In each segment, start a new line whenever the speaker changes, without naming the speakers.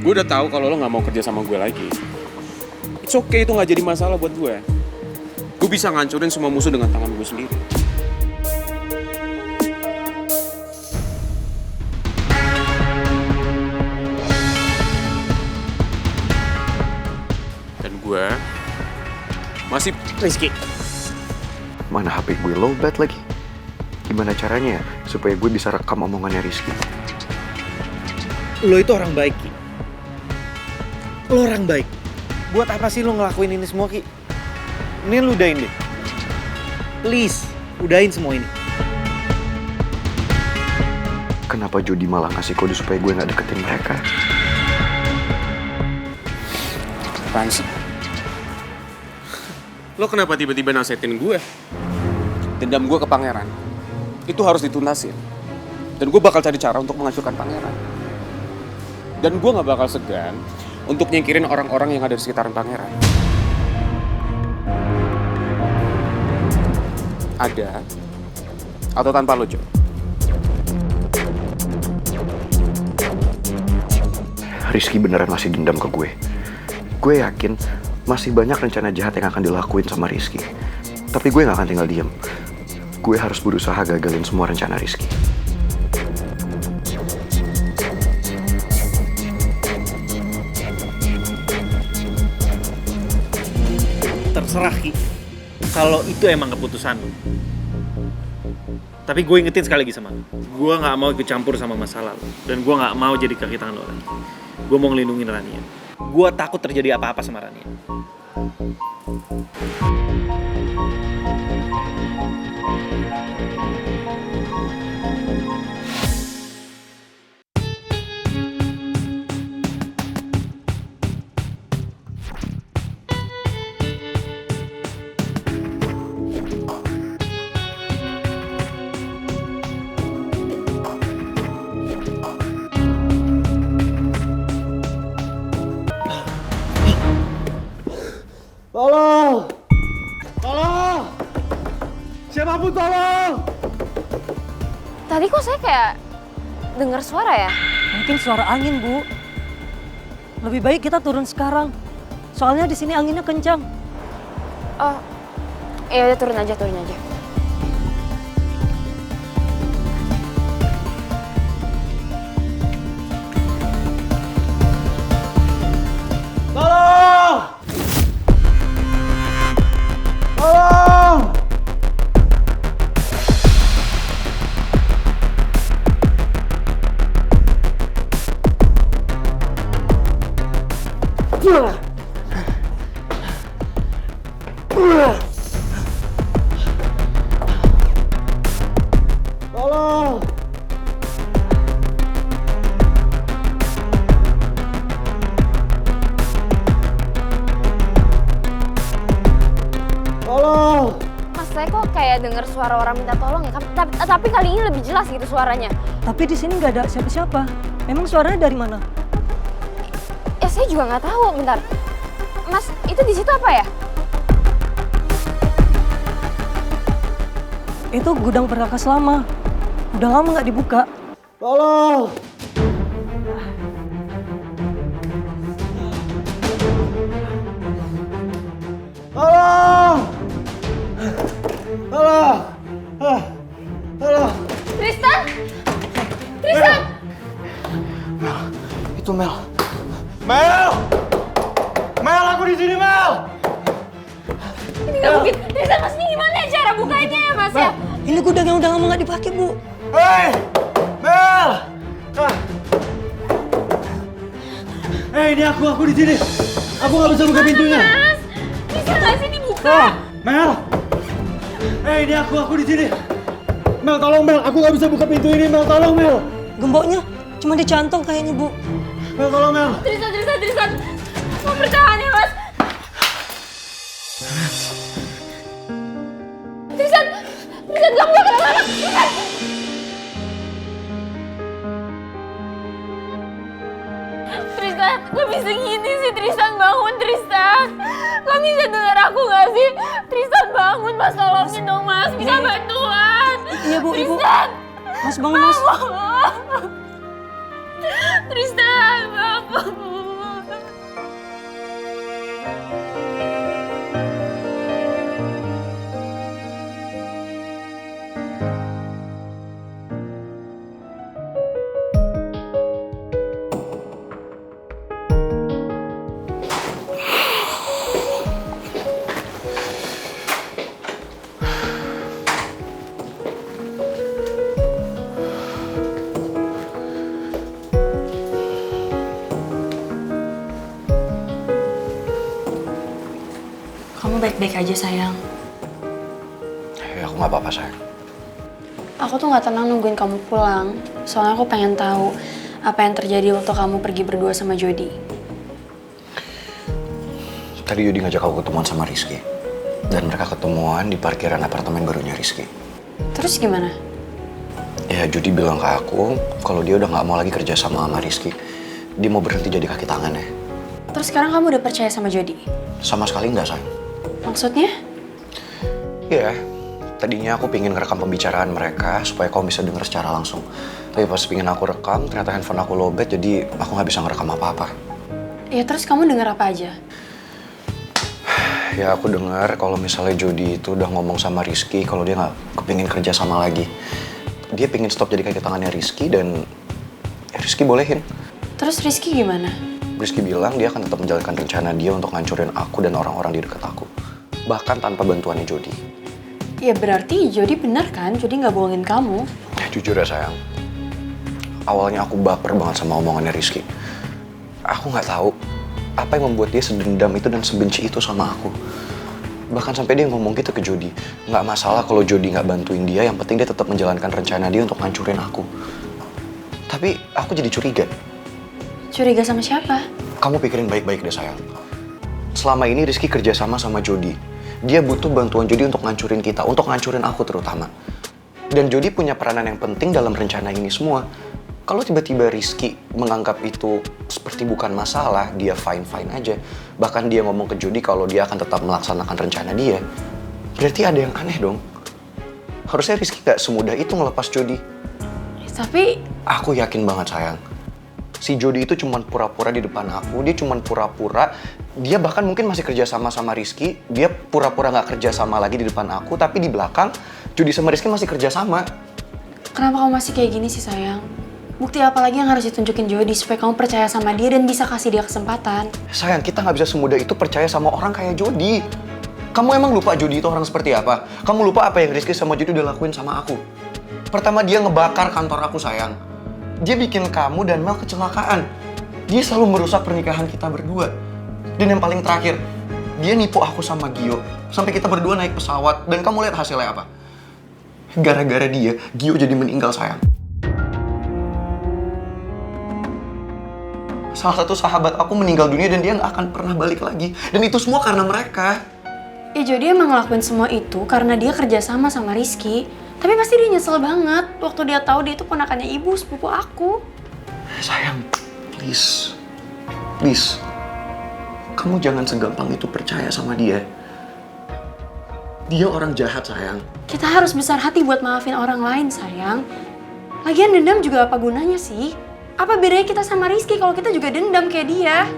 Gue udah tahu kalau lo nggak mau kerja sama gue lagi. It's okay, itu nggak jadi masalah buat gue. Gue bisa ngancurin semua musuh dengan tangan gue sendiri. Dan gue masih Rizky.
Mana HP gue lowbat lagi? Gimana caranya ya supaya gue bisa rekam omongannya Rizky?
Lo itu orang baik, Ki. Lo orang baik. Buat apa sih lo ngelakuin ini semua, Ki? Mendingan lo udahin deh. Please, udahin semua ini.
Kenapa Jody malah ngasih kode supaya gue gak deketin mereka?
Apaan sih? Lo kenapa tiba-tiba nasihatin gue? Dendam gue ke pangeran itu harus dituntasin. Dan gue bakal cari cara untuk menghancurkan pangeran. Dan gue gak bakal segan untuk nyingkirin orang-orang yang ada di sekitaran pangeran. Ada atau tanpa lo, Jo?
Rizky beneran masih dendam ke gue. Gue yakin masih banyak rencana jahat yang akan dilakuin sama Rizky. Tapi gue gak akan tinggal diem. Gue harus berusaha gagalin semua rencana Rizky.
Terserah, Ki. Kalau itu emang keputusan lo. Tapi gue ingetin sekali lagi sama lo. Gue gak mau ikut campur sama masalah lo. Dan gue gak mau jadi kaki tangan lo lagi. Gue mau ngelindungin Rania. Gue takut terjadi apa-apa sama Rania.
Tolong! Tolong! Siapapun tolong!
Tadi kok saya kayak dengar suara ya?
Mungkin suara angin, Bu. Lebih baik kita turun sekarang. Soalnya di sini anginnya kencang.
Oh, ya udah turun aja, turun aja.
Tolong! Tolong! Tolong! Tolong!
Mas, saya kok kayak dengar suara orang minta tolong ya? Tapi kali ini lebih jelas gitu suaranya.
Tapi di sini nggak ada siapa-siapa. Emang suaranya dari mana?
Ya saya juga nggak tahu. Bentar, Mas, itu di situ apa ya?
Itu gudang perkakas lama. Udah lama nggak dibuka.
Tolong! Tolong! Tolong! Tolong!
Tristan! Tristan!
Itu Mel. Mel! Mel, aku di sini, Mel!
Ini nggak mungkin. Tristan, Mas, ini gimana ya cara bukanya ya, Mas ya?
Ini gudang yang udah lama nggak dipakai, Bu.
Hei! Mel! Ini aku di sini. Aku nggak bisa buka pintunya.
Mas, bisa nggak sih dibuka?
Mel! Ini aku di sini. Mel, tolong Mel, aku nggak bisa buka pintu ini, Mel, tolong Mel.
Gemboknya cuma dicantol kayaknya, Bu.
Mel, tolong Mel.
Tristan. Mau bertahan ya, Mas? Tristan, kamu gak kenapa-napa. Tristan, kok bisa gini sih? Tristan, bangun, Tristan. Kok bisa dengar aku gak sih? Tristan, bangun, Mas, tolongin dong, Mas. Bisa bantuan.
Iya, Bu, Ibu.
Tristan.
Mas, bangun, Mas.
Tristan, bangun. kamu baik-baik aja sayang.
Ya aku nggak apa-apa sayang.
Aku tuh nggak tenang nungguin kamu pulang. Soalnya aku pengen tahu apa yang terjadi waktu kamu pergi berdua sama Jody.
Tadi Jody ngajak aku ketemuan sama Rizky. Dan mereka ketemuan di parkiran apartemen barunya Rizky.
Terus gimana?
Ya Jody bilang ke aku kalau dia udah nggak mau lagi kerja sama Rizky. Dia mau berhenti jadi kaki tangannya.
Terus sekarang kamu udah percaya sama Jody?
Sama sekali nggak sayang.
Maksudnya?
Iya, tadinya aku pingin ngerekam pembicaraan mereka supaya kamu bisa denger secara langsung. Tapi pas pingin aku rekam, ternyata handphone aku lowbat, jadi aku nggak bisa ngerekam apa-apa.
Ya terus kamu denger apa aja?
Ya aku dengar kalau misalnya Jody itu udah ngomong sama Rizky kalau dia nggak kepingin kerja sama lagi. Dia pingin stop jadi kaki tangannya Rizky dan ya Rizky bolehin.
Terus Rizky gimana?
Rizky bilang dia akan tetap menjalankan rencana dia untuk ngancurin aku dan orang-orang di dekat aku. Bahkan tanpa bantuannya Jody.
Ya berarti Jody benar kan? Jody nggak bohongin kamu.
Ya jujur ya sayang. Awalnya aku baper banget sama omongannya Rizky. Aku nggak tahu apa yang membuat dia sedendam itu dan sebenci itu sama aku. Bahkan sampai dia ngomong gitu ke Jody. Nggak masalah kalau Jody nggak bantuin dia, yang penting dia tetap menjalankan rencana dia untuk ngancurin aku. Tapi aku jadi curiga.
Curiga sama siapa?
Kamu pikirin baik-baik deh sayang. Selama ini Rizky kerjasama sama Jody. Dia butuh bantuan Jody untuk ngancurin kita, untuk ngancurin aku terutama. Dan Jody punya peranan yang penting dalam rencana ini semua. Kalau tiba-tiba Rizky menganggap itu seperti bukan masalah, dia fine-fine aja. Bahkan dia ngomong ke Jody kalau dia akan tetap melaksanakan rencana dia. Berarti ada yang aneh dong. Harusnya Rizky gak semudah itu ngelepas Jody.
Tapi
Aku yakin banget sayang. Si Jody itu cuma pura-pura di depan aku, dia cuma pura-pura, dia bahkan mungkin masih kerja sama Rizky, dia pura-pura nggak kerja sama lagi di depan aku, tapi di belakang Jody sama Rizky masih kerja sama.
kenapa kamu masih kayak gini sih sayang? Bukti apa lagi yang harus ditunjukin Jody supaya kamu percaya sama dia dan bisa kasih dia kesempatan?
Sayang, kita nggak bisa semudah itu percaya sama orang kayak Jody. Kamu emang lupa Jody itu orang seperti apa? Kamu lupa apa yang Rizky sama Jody udah lakuin sama aku? Pertama dia ngebakar kantor aku sayang. Dia bikin kamu dan Mel kecelakaan. Dia selalu merusak pernikahan kita berdua. Dan yang paling terakhir, dia nipu aku sama Gio. Sampai kita berdua naik pesawat. Dan kamu lihat hasilnya apa? Gara-gara dia, Gio jadi meninggal sayang. Salah satu sahabat aku meninggal dunia dan dia nggak akan pernah balik lagi. Dan itu semua karena mereka.
Ya Jody emang ngelakuin semua itu karena dia kerja sama Rizky. Tapi pasti dia nyesel banget waktu dia tahu dia itu ponakannya ibu sepupu aku.
Sayang, please. Please. Kamu jangan segampang itu percaya sama dia. Dia orang jahat, sayang.
Kita harus besar hati buat maafin orang lain, sayang. Lagian dendam juga apa gunanya sih? Apa bedanya kita sama Rizky kalau kita juga dendam kayak dia?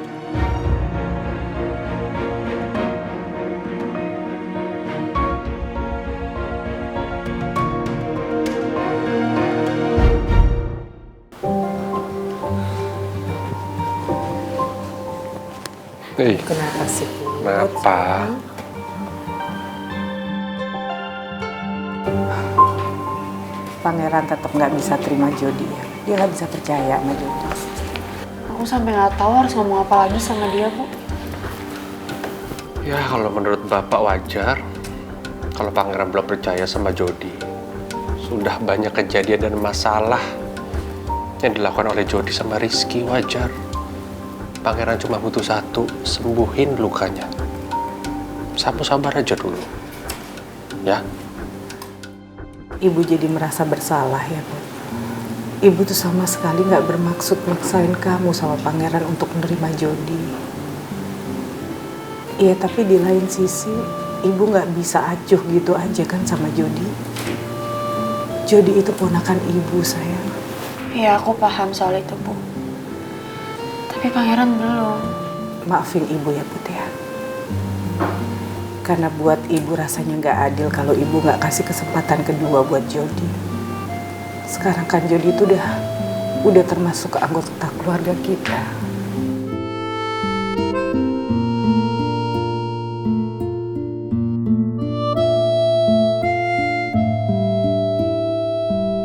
Kenapa sih?
Kenapa?
Pangeran tetap nggak bisa terima Jody ya. Dia nggak bisa percaya sama Jody.
Aku sampai nggak tahu harus ngomong apa lagi sama dia, Bu.
Ya kalau menurut Bapak wajar kalau Pangeran belum percaya sama Jody. Sudah banyak kejadian dan masalah yang dilakukan oleh Jody sama Rizky, wajar. Pangeran cuma butuh satu, sembuhin lukanya. Sabar aja dulu. Ya?
Ibu jadi merasa bersalah ya, Bu. Ibu tuh sama sekali nggak bermaksud maksain kamu sama Pangeran untuk menerima Jody. Iya, tapi di lain sisi, Ibu nggak bisa acuh gitu aja kan sama Jody. Jody itu ponakan Ibu, sayang.
Iya, aku paham soal itu, Bu. Tapi Pangeran belum.
Maafin Ibu ya, Put ya. Karena buat Ibu rasanya nggak adil kalau Ibu nggak kasih kesempatan kedua buat Jody. Sekarang kan Jody itu udah termasuk anggota keluarga kita.